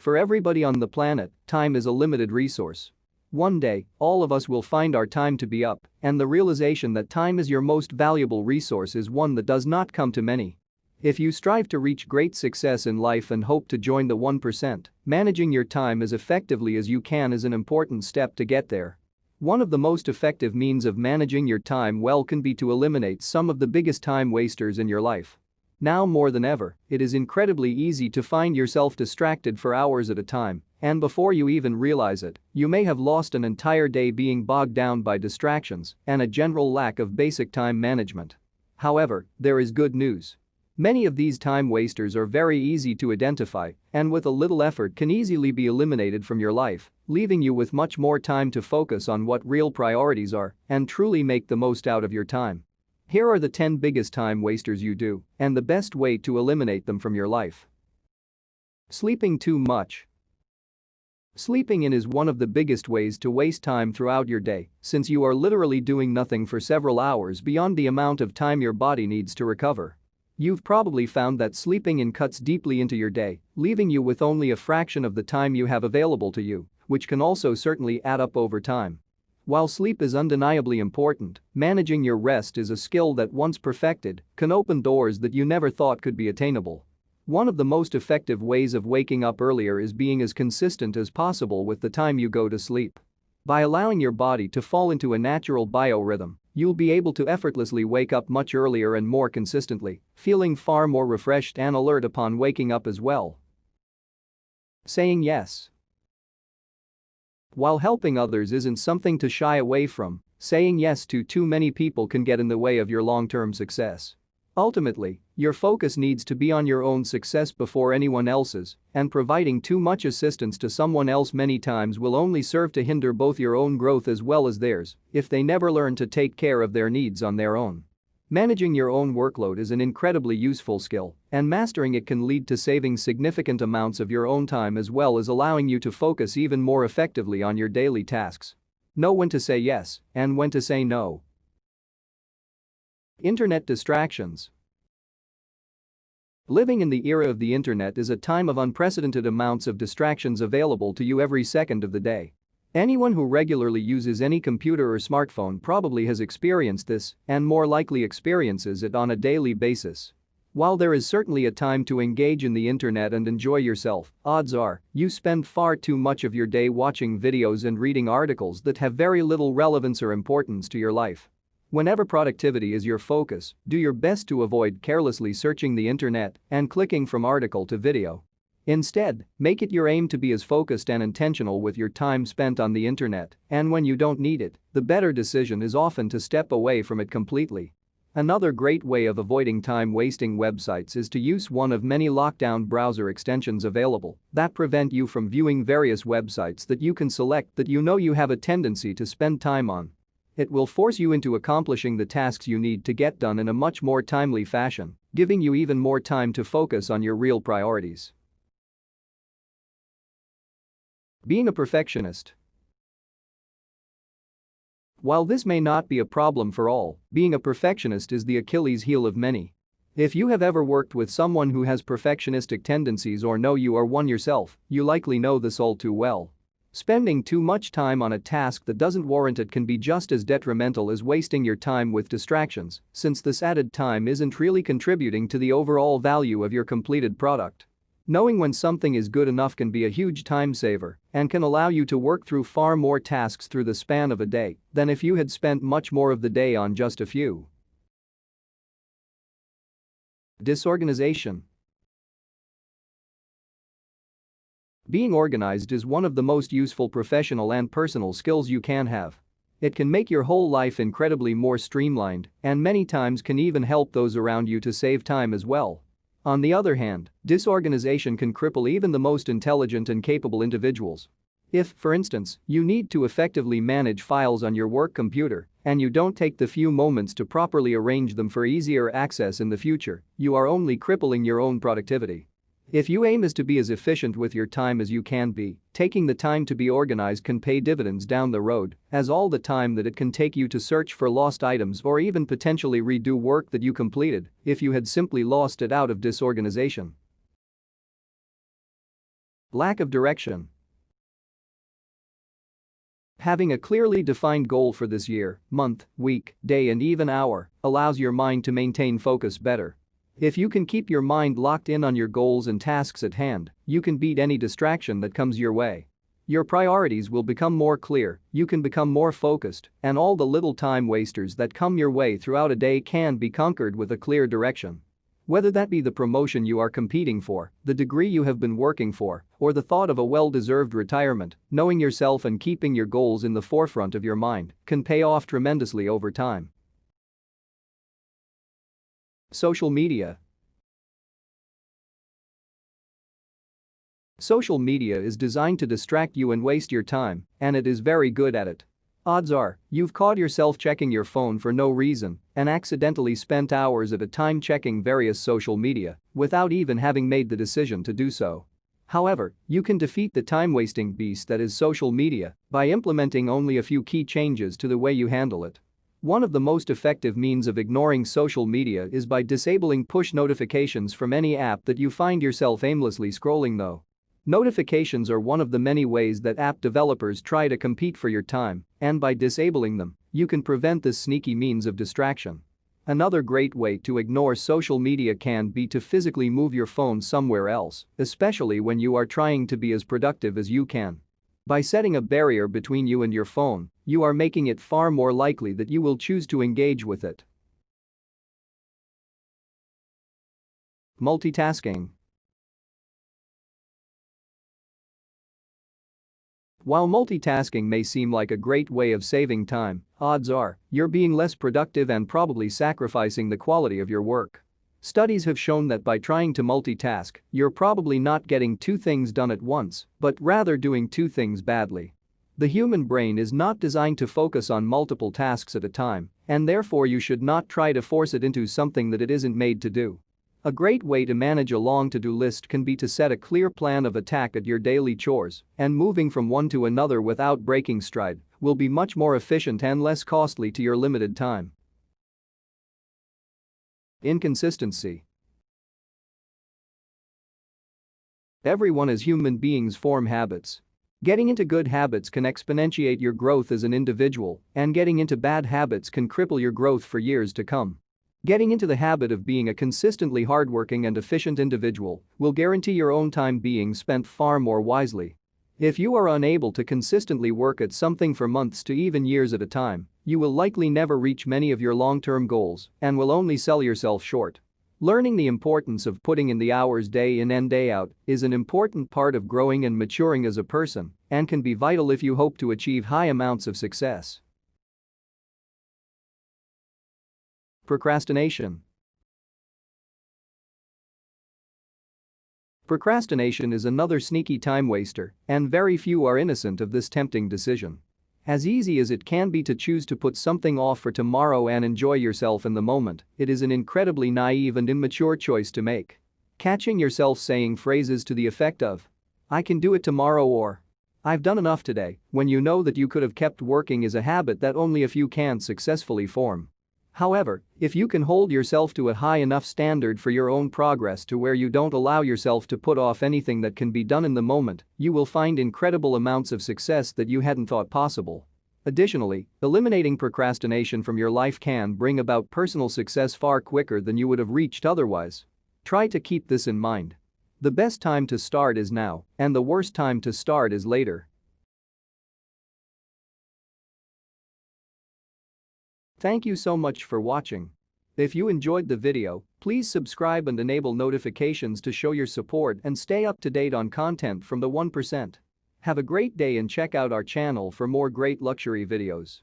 For everybody on the planet, time is a limited resource. One day, all of us will find our time to be up, and the realization that time is your most valuable resource is one that does not come to many. If you strive to reach great success in life and hope to join the 1%, managing your time as effectively as you can is an important step to get there. One of the most effective means of managing your time well can be to eliminate some of the biggest time wasters in your life. Now more than ever, it is incredibly easy to find yourself distracted for hours at a time, and before you even realize it, you may have lost an entire day being bogged down by distractions and a general lack of basic time management. However, there is good news. Many of these time wasters are very easy to identify and with a little effort can easily be eliminated from your life, leaving you with much more time to focus on what real priorities are and truly make the most out of your time. Here are the 10 biggest time wasters you do and the best way to eliminate them from your life. Sleeping too much. Sleeping in is one of the biggest ways to waste time throughout your day, since you are literally doing nothing for several hours beyond the amount of time your body needs to recover. You've probably found that sleeping in cuts deeply into your day, leaving you with only a fraction of the time you have available to you, which can also certainly add up over time. While sleep is undeniably important, managing your rest is a skill that once perfected can open doors that you never thought could be attainable. One of the most effective ways of waking up earlier is being as consistent as possible with the time you go to sleep. By allowing your body to fall into a natural biorhythm, you'll be able to effortlessly wake up much earlier and more consistently, feeling far more refreshed and alert upon waking up as well. Saying yes. While helping others isn't something to shy away from, saying yes to too many people can get in the way of your long-term success. Ultimately, your focus needs to be on your own success before anyone else's, and providing too much assistance to someone else many times will only serve to hinder both your own growth as well as theirs if they never learn to take care of their needs on their own. Managing your own workload is an incredibly useful skill, and mastering it can lead to saving significant amounts of your own time as well as allowing you to focus even more effectively on your daily tasks. Know when to say yes and when to say no. Internet distractions. Living in the era of the internet is a time of unprecedented amounts of distractions available to you every second of the day. Anyone who regularly uses any computer or smartphone probably has experienced this and more likely experiences it on a daily basis. While there is certainly a time to engage in the internet and enjoy yourself, odds are you spend far too much of your day watching videos and reading articles that have very little relevance or importance to your life. Whenever productivity is your focus, do your best to avoid carelessly searching the internet and clicking from article to video. Instead, make it your aim to be as focused and intentional with your time spent on the internet, and when you don't need it, the better decision is often to step away from it completely. Another great way of avoiding time-wasting websites is to use one of many lockdown browser extensions available that prevent you from viewing various websites that you can select that you know you have a tendency to spend time on. It will force you into accomplishing the tasks you need to get done in a much more timely fashion, giving you even more time to focus on your real priorities. Being a perfectionist. While this may not be a problem for all, being a perfectionist is the Achilles heel of many. If you have ever worked with someone who has perfectionistic tendencies or know you are one yourself, you likely know this all too well. Spending too much time on a task that doesn't warrant it can be just as detrimental as wasting your time with distractions, since this added time isn't really contributing to the overall value of your completed product. Knowing when something is good enough can be a huge time saver and can allow you to work through far more tasks through the span of a day than if you had spent much more of the day on just a few. Disorganization. Being organized is one of the most useful professional and personal skills you can have. It can make your whole life incredibly more streamlined and many times can even help those around you to save time as well. On the other hand, disorganization can cripple even the most intelligent and capable individuals. If, for instance, you need to effectively manage files on your work computer and you don't take the few moments to properly arrange them for easier access in the future, you are only crippling your own productivity. If your aim is to be as efficient with your time as you can be, taking the time to be organized can pay dividends down the road, as all the time that it can take you to search for lost items or even potentially redo work that you completed if you had simply lost it out of disorganization. Lack of direction. Having a clearly defined goal for this year, month, week, day and even hour allows your mind to maintain focus better. If you can keep your mind locked in on your goals and tasks at hand, you can beat any distraction that comes your way. Your priorities will become more clear, you can become more focused, and all the little time wasters that come your way throughout a day can be conquered with a clear direction. Whether that be the promotion you are competing for, the degree you have been working for, or the thought of a well-deserved retirement, knowing yourself and keeping your goals in the forefront of your mind can pay off tremendously over time. Social media. Social media is designed to distract you and waste your time, and it is very good at it. Odds are, you've caught yourself checking your phone for no reason and accidentally spent hours at a time checking various social media without even having made the decision to do so. However, you can defeat the time-wasting beast that is social media by implementing only a few key changes to the way you handle it. One of the most effective means of ignoring social media is by disabling push notifications from any app that you find yourself aimlessly scrolling through. Notifications are one of the many ways that app developers try to compete for your time, and by disabling them, you can prevent this sneaky means of distraction. Another great way to ignore social media can be to physically move your phone somewhere else, especially when you are trying to be as productive as you can. By setting a barrier between you and your phone, you are making it far more likely that you will choose to engage with it. Multitasking. While multitasking may seem like a great way of saving time, odds are you're being less productive and probably sacrificing the quality of your work. Studies have shown that by trying to multitask, you're probably not getting two things done at once, but rather doing two things badly. The human brain is not designed to focus on multiple tasks at a time, and therefore you should not try to force it into something that it isn't made to do. A great way to manage a long to-do list can be to set a clear plan of attack at your daily chores, and moving from one to another without breaking stride will be much more efficient and less costly to your limited time. Inconsistency. Everyone as human beings form habits. Getting into good habits can exponentiate your growth as an individual, and getting into bad habits can cripple your growth for years to come. Getting into the habit of being a consistently hardworking and efficient individual will guarantee your own time being spent far more wisely. If you are unable to consistently work at something for months to even years at a time, you will likely never reach many of your long-term goals and will only sell yourself short. Learning the importance of putting in the hours day in and day out is an important part of growing and maturing as a person and can be vital if you hope to achieve high amounts of success. Procrastination. Procrastination is another sneaky time waster, and very few are innocent of this tempting decision. As easy as it can be to choose to put something off for tomorrow and enjoy yourself in the moment, it is an incredibly naive and immature choice to make. Catching yourself saying phrases to the effect of, "I can do it tomorrow" or "I've done enough today," when you know that you could have kept working is a habit that only a few can successfully form. However, if you can hold yourself to a high enough standard for your own progress to where you don't allow yourself to put off anything that can be done in the moment, you will find incredible amounts of success that you hadn't thought possible. Additionally, eliminating procrastination from your life can bring about personal success far quicker than you would have reached otherwise. Try to keep this in mind. The best time to start is now, and the worst time to start is later. Thank you so much for watching. If you enjoyed the video, please subscribe and enable notifications to show your support and stay up to date on content from the 1%. Have a great day and check out our channel for more great luxury videos.